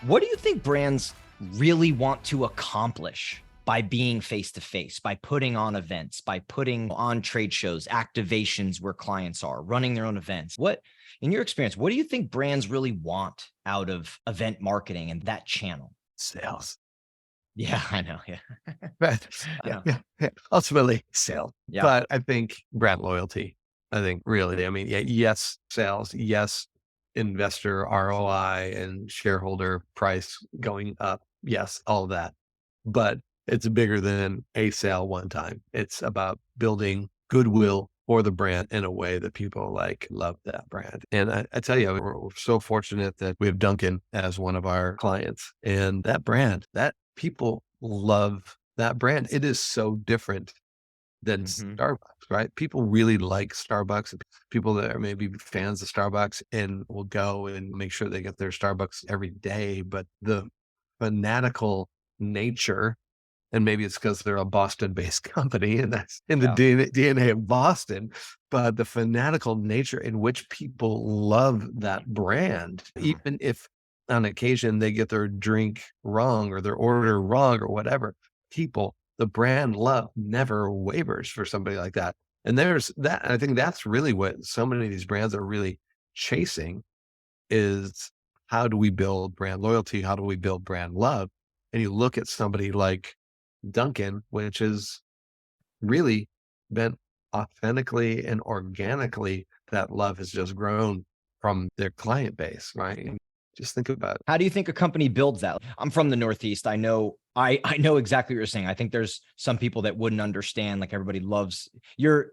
What do you think brands really want to accomplish by being face to face, by putting on events, by putting on trade shows, activations where clients are, running their own events? What, in your experience, what do you think brands really want out of event marketing and that channel? Sales. Yeah, I know. Yeah. But I know. yeah. Ultimately, sales. Yeah. But I think brand loyalty. I think really, I mean, yeah, yes, sales, yes, investor ROI and shareholder price going up. Yes, all of that. But it's bigger than a sale one time. It's about building goodwill for the brand in a way that people like love that brand. And I tell you, we're so fortunate that we have Dunkin as one of our clients, and that brand, that people love that brand. It is so different than Hmm. Starbucks, right? People really like Starbucks. People that are maybe fans of Starbucks and will go and make sure they get their Starbucks every day. But the fanatical nature, and maybe it's because they're a Boston-based company and that's in the Yeah. DNA of Boston, but the fanatical nature in which people love that brand, Mhm. even if on occasion they get their drink wrong or their order wrong or whatever, the brand love never wavers for somebody like that. And there's that, I think that's really what so many of these brands are really chasing is how do we build brand loyalty? How do we build brand love? And you look at somebody like Dunkin', which has really been authentically and organically that love has just grown from their client base, right? And just think about it. How do you think a company builds that? I'm from the Northeast. I know exactly what you're saying. I think there's some people that wouldn't understand. Like everybody loves your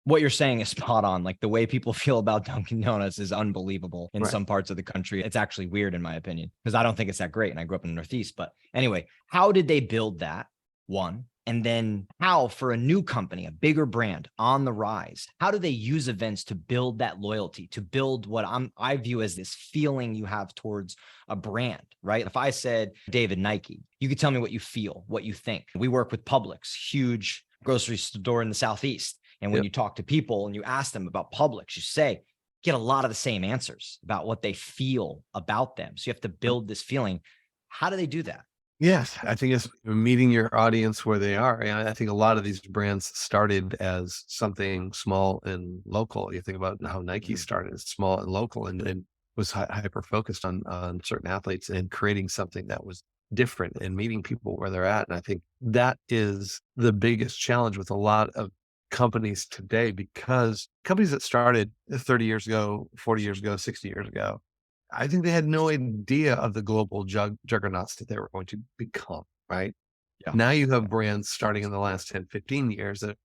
what you're saying is spot on. Like the way people feel about Dunkin' Donuts is unbelievable in Right. some parts of the country. It's actually weird in my opinion, because I don't think it's that great. And I grew up in the Northeast. But anyway, how did they build that? One. And then how for a new company, a bigger brand on the rise, how do they use events to build that loyalty, to build what I view as this feeling you have towards a brand, right? If I said David Nike, you could tell me what you feel, what you think. We work with Publix, huge grocery store in the Southeast. And when Yep. you talk to people and you ask them about Publix, you say, get a lot of the same answers about what they feel about them. So you have to build this feeling. How do they do that? Yes, I think it's meeting your audience where they are. And I think a lot of these brands started as something small and local. You think about how Nike Mhm. started as small and local and was hyper focused on certain athletes and creating something that was different and meeting people where they're at. And I think that is the biggest challenge with a lot of companies today because companies that started 30 years ago, 40 years ago, 60 years ago, I think they had no idea of the global juggernauts that they were going to become, right? Yeah. Now you have brands starting in the last 10, 15 years that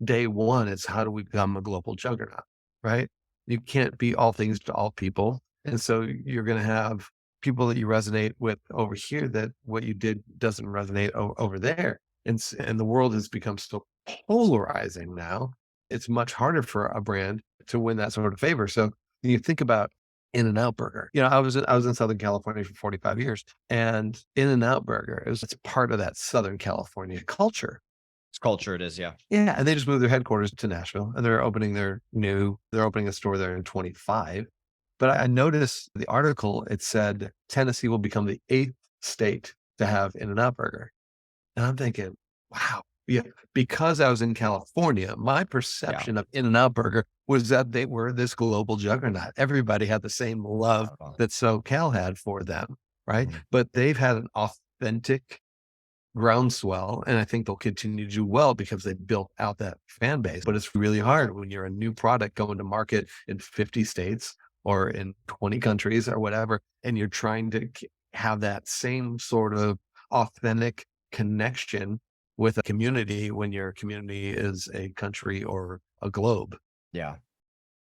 day one is how do we become a global juggernaut, right? You can't be all things to all people. And so you're going to have people that you resonate with over here that what you did doesn't resonate over there. And the world has become so polarizing now. It's much harder for a brand to win that sort of favor. So when you think about In-N-Out Burger, I was in Southern California for 45 years, and In-N-Out Burger it's part of that Southern California culture. It's culture. It is. Yeah. Yeah, and they just moved their headquarters to Nashville, and they're opening a store there in 25. But I noticed the article, it said Tennessee will become the 8th state to have In-N-Out Burger. And I'm thinking, wow, yeah, because I was in California, my Yeah. perception of In-N-Out Burger was that they were this global juggernaut. Everybody had the same love Not at all. that SoCal had for them, right? Mhm. But they've had an authentic groundswell, and I think they'll continue to do well because they built out that fan base. But it's really hard when you're a new product going to market in 50 states or in 20 countries or whatever, and you're trying to have that same sort of authentic connection with a community when your community is a country or a globe. Yeah.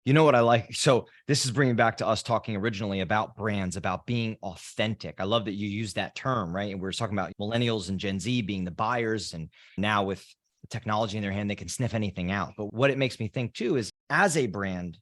You know what I like? So this is bringing back to us talking originally about brands, about being authentic. I love that you use that term, right? And we are talking about millennials and Gen Z being the buyers. And now with the technology in their hand, they can sniff anything out. But what it makes me think too is as a brand,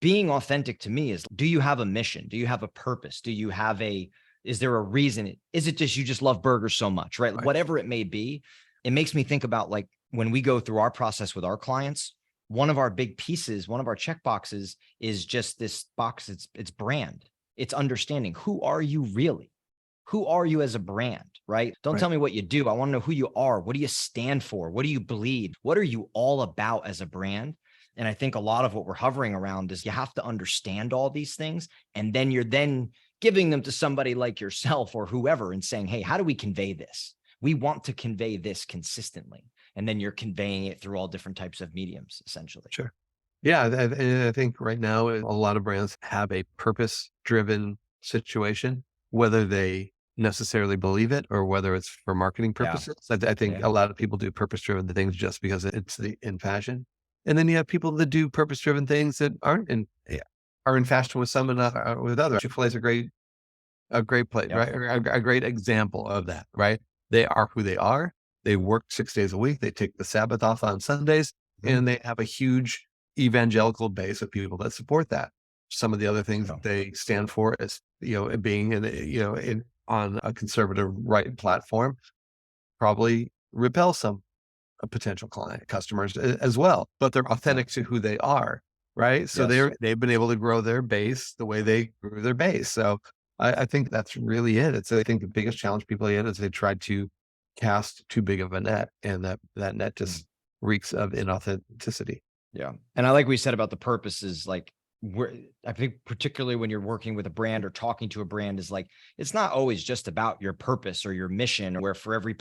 being authentic to me is, do you have a mission? Do you have a purpose? Is there a reason? Is it just, you just love burgers so much, right? Right. Whatever it may be, it makes me think about like when we go through our process with our clients, one of our big pieces, one of our check boxes is just this box. It's brand. It's understanding who are you really? who are you as a brand, right? Don't Right. tell me what you do. I want to know who you are. What do you stand for? What do you believe? What are you all about as a brand? And I think a lot of what we're hovering around is you have to understand all these things. And then you're then giving them to somebody like yourself or whoever and saying, hey, how do we convey this? We want to convey this consistently. And then you're conveying it through all different types of mediums, essentially. Sure. Yeah, I think right now a lot of brands have a purpose-driven situation, whether they necessarily believe it or whether it's for marketing Yeah. purposes. I think Yeah. a lot of people do purpose-driven things just because it's in fashion, and then you have people that do purpose-driven things that are in fashion with some and not with others. Chick-fil-A is a great place, Yep. right? Or a great example of that, right? They are who they are. They work 6 days a week. They take the Sabbath off on Sundays, Mhm. and they have a huge evangelical base of people that support that. Some of the other things So, that they stand for is, being on a conservative right platform probably repel some potential customers as well, but they're yeah. authentic to who they are, right? So Yes. they've been able to grow their base the way they grew their base. So I think that's really it. I think the biggest challenge people had is they tried to cast too big of a net, and that net Mm. just reeks of inauthenticity. Yeah. And I like we said about the purposes, like where I think particularly when you're working with a brand or talking to a brand is like, it's not always just about your purpose or your mission, where for every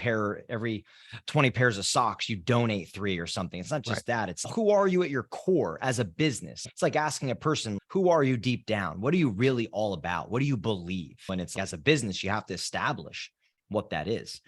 20 pairs of socks, you donate 3 or something. It's not Right. just that. It's who are you at your core as a business? It's like asking a person, who are you deep down? What are you really all about? What do you believe? When it's as a business, you have to establish what that is.